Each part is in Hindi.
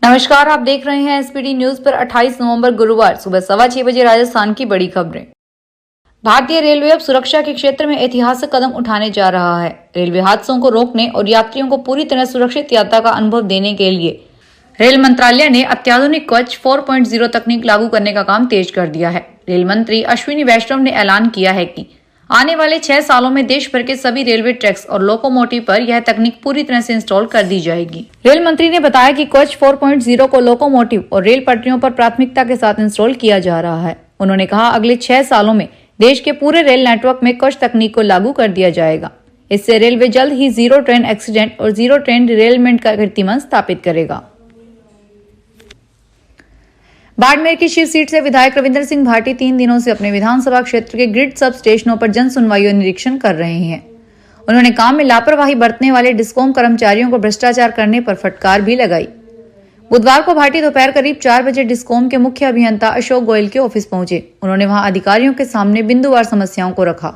नमस्कार, आप देख रहे हैं एसपीडी न्यूज पर 28 नवंबर गुरुवार सुबह 6:15 बजे राजस्थान की बड़ी खबरें। भारतीय रेलवे अब सुरक्षा के क्षेत्र में ऐतिहासिक कदम उठाने जा रहा है। रेलवे हादसों को रोकने और यात्रियों को पूरी तरह सुरक्षित यात्रा का अनुभव देने के लिए रेल मंत्रालय ने अत्याधुनिक कवच 4.0 तकनीक लागू करने का काम तेज कर दिया है। रेल मंत्री अश्विनी वैष्णव ने ऐलान किया है कि आने वाले 6 सालों में देश भर के सभी रेलवे ट्रैक्स और लोकोमोटिव पर यह तकनीक पूरी तरह से इंस्टॉल कर दी जाएगी। रेल मंत्री ने बताया कि कवच 4.0 को लोकोमोटिव और रेल पटरियों पर प्राथमिकता के साथ इंस्टॉल किया जा रहा है। उन्होंने कहा, अगले 6 सालों में देश के पूरे रेल नेटवर्क में कवच तकनीक को लागू कर दिया जाएगा। इससे रेलवे जल्द ही जीरो ट्रेन एक्सीडेंट और जीरो ट्रेन डिरेलमेंट का कीर्तिमान स्थापित करेगा। बाड़मेर की शिव सीट से विधायक रविंद्र सिंह भाटी 3 दिनों से अपने विधानसभा क्षेत्र के ग्रिड सब स्टेशनों पर जन सुनवाई और निरीक्षण कर रहे हैं। उन्होंने काम में लापरवाही बरतने वाले डिस्कॉम कर्मचारियों को भ्रष्टाचार करने पर फटकार भी लगाई। बुधवार को भाटी दोपहर करीब 4 बजे डिस्कॉम के मुख्य अभियंता अशोक गोयल के ऑफिस पहुंचे। उन्होंने वहां अधिकारियों के सामने बिंदुवार समस्याओं को रखा।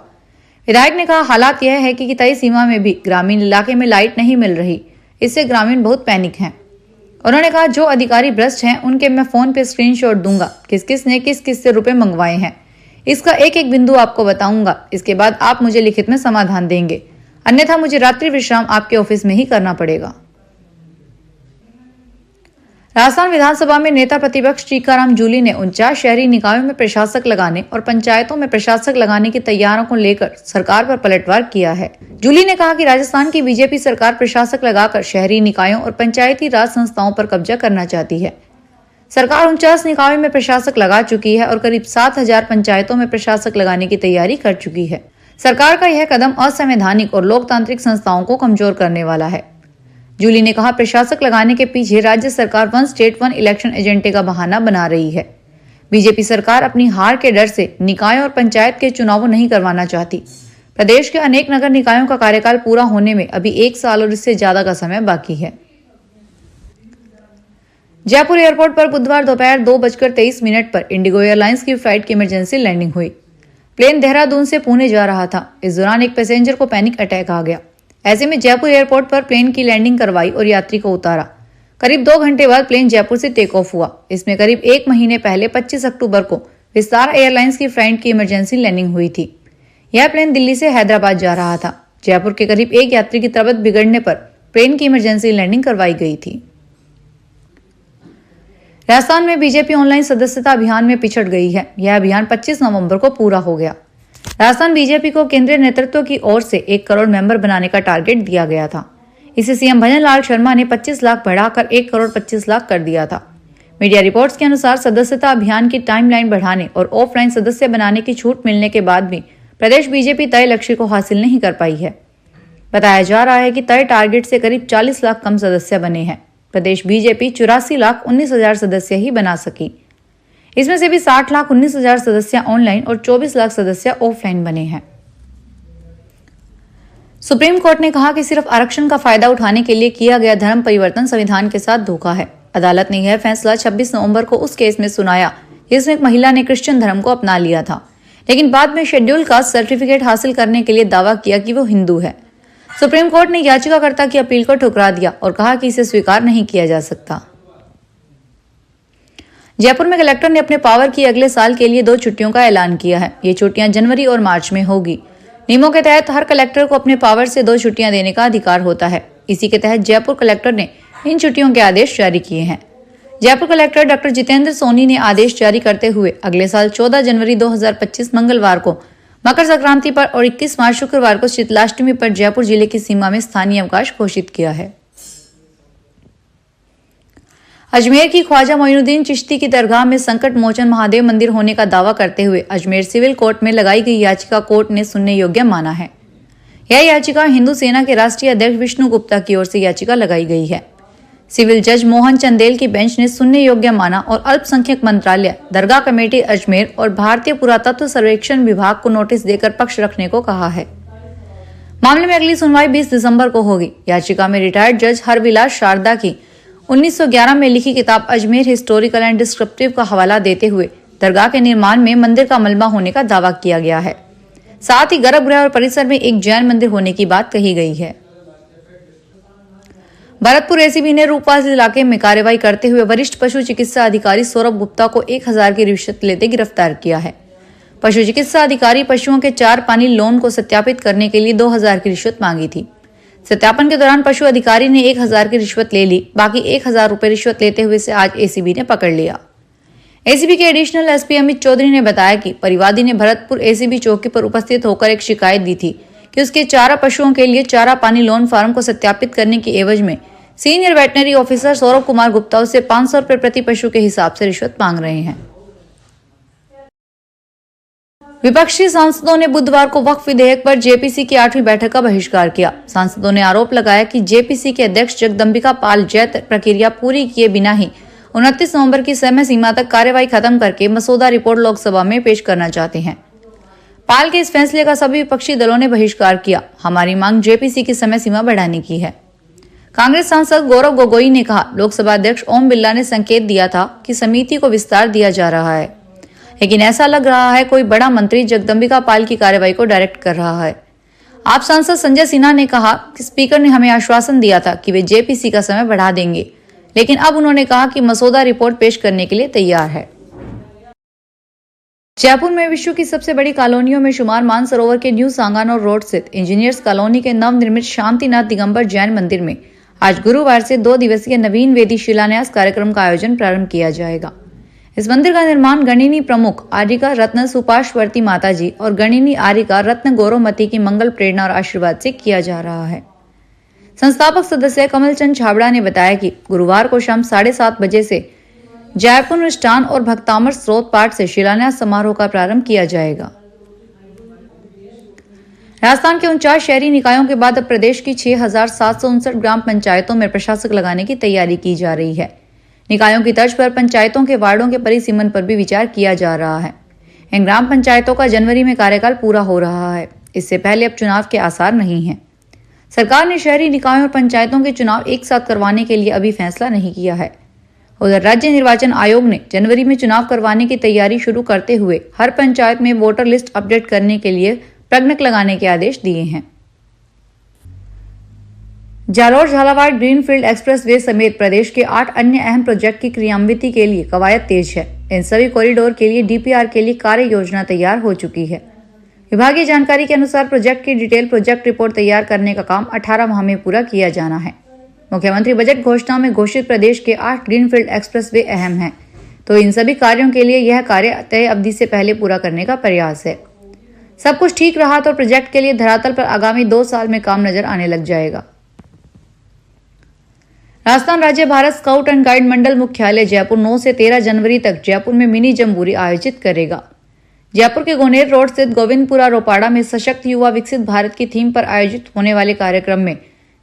विधायक ने कहा, हालात यह है कि तय सीमा में भी ग्रामीण इलाके में लाइट नहीं मिल रही, इससे ग्रामीण बहुत पैनिक हैं। उन्होंने कहा, जो अधिकारी भ्रष्ट हैं उनके मैं फोन पे स्क्रीनशॉट दूंगा, किस किस ने किस किस से रुपए मंगवाए हैं, इसका एक एक बिंदु आपको बताऊंगा। इसके बाद आप मुझे लिखित में समाधान देंगे, अन्यथा मुझे रात्रि विश्राम आपके ऑफिस में ही करना पड़ेगा। राजस्थान विधानसभा में नेता प्रतिपक्ष टीकाराम जूली ने 49 शहरी निकायों में प्रशासक लगाने और पंचायतों में प्रशासक लगाने की तैयारियों को लेकर सरकार पर पलटवार किया है। जूली ने कहा कि राजस्थान की बीजेपी सरकार प्रशासक लगाकर शहरी निकायों और पंचायती राज संस्थाओं पर कब्जा करना चाहती है। सरकार 49 निकायों में प्रशासक लगा चुकी है और करीब 7,000 पंचायतों में प्रशासक लगाने की तैयारी कर चुकी है। सरकार का यह कदम असंवैधानिक और लोकतांत्रिक संस्थाओं को कमजोर करने वाला है। जूली ने कहा, प्रशासक लगाने के पीछे राज्य सरकार वन स्टेट वन इलेक्शन एजेंडे का बहाना बना रही है। बीजेपी सरकार अपनी हार के डर से निकायों और पंचायत के चुनाव नहीं करवाना चाहती। प्रदेश के अनेक नगर निकायों का कार्यकाल पूरा होने में अभी 1 साल और इससे ज्यादा का समय बाकी है। जयपुर एयरपोर्ट पर बुधवार दोपहर 2:23 पर इंडिगो एयरलाइंस की फ्लाइट की इमरजेंसी लैंडिंग हुई। प्लेन देहरादून से पुणे जा रहा था। इस दौरान एक पैसेंजर को पैनिक अटैक आ गया। ऐसे में जयपुर एयरपोर्ट पर प्लेन की लैंडिंग करवाई और यात्री को उतारा। करीब 2 घंटे बाद प्लेन जयपुर से टेक ऑफ हुआ। इसमें करीब 1 महीने पहले 25 अक्टूबर को विस्तारा एयरलाइंस की फ्लाइट की इमरजेंसी लैंडिंग हुई थी। यह प्लेन दिल्ली से हैदराबाद जा रहा था। जयपुर के करीब एक यात्री की तबीयत बिगड़ने पर प्लेन की इमरजेंसी लैंडिंग करवाई गई थी। राजस्थान में बीजेपी ऑनलाइन सदस्यता अभियान में पिछड़ गई है। यह अभियान 25 नवंबर को पूरा हो गया। राजस्थान बीजेपी को केंद्रीय नेतृत्व की ओर से 1 करोड़ मेंबर बनाने का टारगेट दिया गया था। इसे सीएम भजन लाल शर्मा ने 25 लाख बढ़ाकर 1 करोड़ 25 लाख कर दिया था। मीडिया रिपोर्ट्स के अनुसार सदस्यता अभियान की टाइमलाइन बढ़ाने और ऑफलाइन सदस्य बनाने की छूट मिलने के बाद भी प्रदेश बीजेपी तय लक्ष्य को हासिल नहीं कर पाई है। बताया जा रहा है कि तय टारगेट से करीब 40 लाख कम सदस्य बने हैं। प्रदेश बीजेपी 84,19,000 सदस्य ही बना सकी। इसमें से भी 60,19,000 सदस्य ऑनलाइन और 24 लाख सदस्य ऑफलाइन बने हैं। सुप्रीम कोर्ट ने कहा कि सिर्फ आरक्षण का फायदा उठाने के लिए किया गया धर्म परिवर्तन संविधान के साथ धोखा है। अदालत ने यह फैसला 26 नवंबर को उस केस में सुनाया जिसमें एक महिला ने क्रिश्चियन धर्म को अपना लिया था, लेकिन बाद में शेड्यूल कास्ट सर्टिफिकेट हासिल करने के लिए दावा किया कि वो हिंदू है। सुप्रीम कोर्ट ने याचिकाकर्ता की अपील को ठुकरा दिया और कहा कि इसे स्वीकार नहीं किया जा सकता। जयपुर में कलेक्टर ने अपने पावर की अगले साल के लिए 2 छुट्टियों का ऐलान किया है। ये छुट्टियां जनवरी और मार्च में होगी। नियमों के तहत हर कलेक्टर को अपने पावर से 2 छुट्टियां देने का अधिकार होता है। इसी के तहत जयपुर कलेक्टर ने इन छुट्टियों के आदेश जारी किए हैं। जयपुर कलेक्टर डॉक्टर जितेंद्र सोनी ने आदेश जारी करते हुए अगले साल 14 जनवरी 2025 मंगलवार को मकर संक्रांति पर और 21 मार्च शुक्रवार को शीतलाष्टमी पर जयपुर जिले की सीमा में स्थानीय अवकाश घोषित किया है। अजमेर की ख्वाजा मोइनुद्दीन चिश्ती की दरगाह में संकट मोचन महादेव मंदिर होने का दावा करते हुए अजमेर सिविल कोर्ट में लगाई गई याचिका कोर्ट ने सुनने योग्य माना है। यह याचिका हिंदू सेना के राष्ट्रीय अध्यक्ष विष्णु गुप्ता की ओर से याचिका लगाई गई है। सिविल जज मोहन चंदेल की बेंच ने सुनने योग्य माना और अल्पसंख्यक मंत्रालय, दरगाह कमेटी अजमेर और भारतीय पुरातत्व सर्वेक्षण विभाग को नोटिस देकर पक्ष रखने को कहा है। मामले में अगली सुनवाई 20 दिसंबर को होगी। याचिका में रिटायर्ड जज हरविलास शारदा की 1911 में लिखी किताब अजमेर हिस्टोरिकल एंड डिस्क्रिप्टिव का हवाला देते हुए दरगाह के निर्माण में मंदिर का मलबा होने का दावा किया गया है। साथ ही गर्भगृह और परिसर में एक जैन मंदिर होने की बात कही गई है। भरतपुर एसीबी ने रूपवास इलाके में कार्रवाई करते हुए वरिष्ठ पशु चिकित्सा अधिकारी सौरभ गुप्ता को 1000 की रिश्वत लेते गिरफ्तार किया है। पशु चिकित्सा अधिकारी पशुओं के 4 पानी लोन को सत्यापित करने के लिए 2000 की रिश्वत मांगी थी। सत्यापन के दौरान पशु अधिकारी ने 1000 की रिश्वत ले ली। बाकी 1000 रुपए रिश्वत लेते हुए से आज एसीबी ने पकड़ लिया। एसीबी के एडिशनल एसपी अमित चौधरी ने बताया कि परिवादी ने भरतपुर एसीबी चौकी पर उपस्थित होकर एक शिकायत दी थी कि उसके चारा पशुओं के लिए चारा पानी लोन फार्म को सत्यापित करने की एवज में senior veterinary officer Saurabh Kumar Gupta उससे 500 रुपए प्रति पशु के हिसाब से रिश्वत मांग रहे हैं। विपक्षी सांसदों ने बुधवार को वक्फ विधेयक पर जेपीसी की 8वीं बैठक का बहिष्कार किया। सांसदों ने आरोप लगाया कि जेपीसी के अध्यक्ष जगदम्बिका पाल जैत प्रक्रिया पूरी किए बिना ही 29 नवंबर की समय सीमा तक कार्यवाही खत्म करके मसौदा रिपोर्ट लोकसभा में पेश करना चाहते हैं। पाल के इस फैसले का सभी विपक्षी दलों ने बहिष्कार किया। हमारी मांग जेपीसी की समय सीमा बढ़ाने की है। कांग्रेस सांसद गौरव गोगोई ने कहा, लोकसभा अध्यक्ष ओम बिरला ने संकेत दिया था कि समिति को विस्तार दिया जा रहा है, लेकिन ऐसा लग रहा है कोई बड़ा मंत्री जगदम्बिका पाल की कार्रवाई को डायरेक्ट कर रहा है। आप सांसद संजय सिन्हा ने कहा कि स्पीकर ने हमें आश्वासन दिया था कि वे जेपीसी का समय बढ़ा देंगे, लेकिन अब उन्होंने कहा कि मसौदा रिपोर्ट पेश करने के लिए तैयार है। जयपुर में विश्व की सबसे बड़ी कॉलोनियों में शुमार मानसरोवर के न्यू सांगानोर रोड स्थित इंजीनियर्स कॉलोनी के नवनिर्मित शांतिनाथ दिगंबर जैन मंदिर में आज गुरुवार से 2 दिवसीय नवीन वेदी शिलान्यास कार्यक्रम का आयोजन प्रारंभ किया जाएगा। इस मंदिर का निर्माण गणिनी प्रमुख आर्यिका रत्न सुपार्श्वती माताजी और गणिनी आर्यिका रत्न गौरवमती की मंगल प्रेरणा और आशीर्वाद से किया जा रहा है। संस्थापक सदस्य कमल चंद छाबड़ा ने बताया कि गुरुवार को शाम 7:30 बजे से जयपुर मिष्ठान और भक्तामर स्रोत पाठ से शिलान्यास समारोह का प्रारंभ किया जाएगा। राजस्थान के 49 शहरी निकायों के बाद अब प्रदेश की 6759 ग्राम पंचायतों में प्रशासक लगाने की तैयारी की जा रही है। निकायों की तर्ज पर पंचायतों के वार्डों के परिसीमन पर भी विचार किया जा रहा है। इन ग्राम पंचायतों का जनवरी में कार्यकाल पूरा हो रहा है। इससे पहले अब चुनाव के आसार नहीं है। सरकार ने शहरी निकायों और पंचायतों के चुनाव एक साथ करवाने के लिए अभी फैसला नहीं किया है। उधर राज्य निर्वाचन आयोग ने जनवरी में चुनाव करवाने की तैयारी शुरू करते हुए हर पंचायत में वोटर लिस्ट अपडेट करने के लिए प्रज्ञक लगाने के आदेश दिए हैं। जालोर झालावाड़ ग्रीनफील्ड एक्सप्रेसवे समेत प्रदेश के 8 अन्य अहम प्रोजेक्ट की क्रियान्विति के लिए कवायद तेज है। इन सभी कॉरिडोर के लिए डीपीआर के लिए कार्य योजना तैयार हो चुकी है। विभागीय जानकारी के अनुसार प्रोजेक्ट की डिटेल प्रोजेक्ट रिपोर्ट तैयार करने का काम 18 माह में पूरा किया जाना है। मुख्यमंत्री बजट घोषणा में घोषित प्रदेश के 8 ग्रीनफील्ड एक्सप्रेसवे अहम हैं, तो इन सभी कार्यों के लिए यह कार्य तय अवधि से पहले पूरा करने का प्रयास है। सब कुछ ठीक रहा तो प्रोजेक्ट के लिए धरातल पर आगामी 2 साल में काम नजर आने लग जाएगा। राजस्थान राज्य भारत स्काउट एंड गाइड मंडल मुख्यालय जयपुर 9 से 13 जनवरी तक जयपुर में मिनी जम्बूरी आयोजित करेगा। जयपुर के गोनेर रोड स्थित गोविंदपुरा रोपाड़ा में सशक्त युवा विकसित भारत की थीम पर आयोजित होने वाले कार्यक्रम में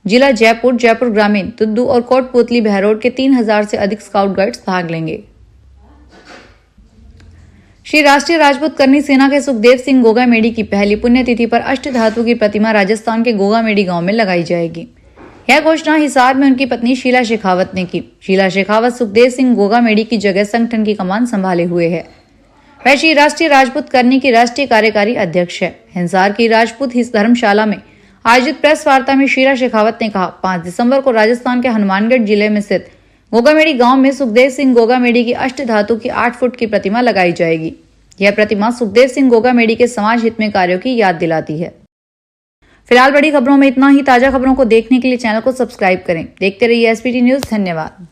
जिला जयपुर, जयपुर ग्रामीण, तुद्दू और कोटपुतली बहरोड के 3000 से अधिक स्काउट गाइड्स भाग लेंगे। श्री राष्ट्रीय राजपूत करनी सेना के सुखदेव सिंह गोगामेडी की पहली पुण्यतिथि पर अष्टधातु की प्रतिमा राजस्थान के गोगामेडी गांव में लगाई जाएगी। यह घोषणा हिसार में उनकी पत्नी शीला शेखावत ने की। शीला शेखावत सुखदेव सिंह गोगामेडी की जगह संगठन की कमान संभाले हुए है। वह श्री राष्ट्रीय राजपूत करनी की राष्ट्रीय कार्यकारी अध्यक्ष है। हिसार की राजपूत धर्मशाला में आयोजित प्रेस वार्ता में शीला शेखावत ने कहा, 5 दिसंबर को राजस्थान के हनुमानगढ़ जिले में स्थित गोगामेडी गांव में सुखदेव सिंह गोगामेडी की अष्टधातु की 8 फुट की प्रतिमा लगाई जाएगी। यह प्रतिमा सुखदेव सिंह गोगामेडी के समाज हित में कार्यों की याद दिलाती है। फिलहाल बड़ी खबरों में इतना ही। ताजा खबरों को देखने के लिए चैनल को सब्सक्राइब करें। देखते रहिए एसपीटी न्यूज। धन्यवाद।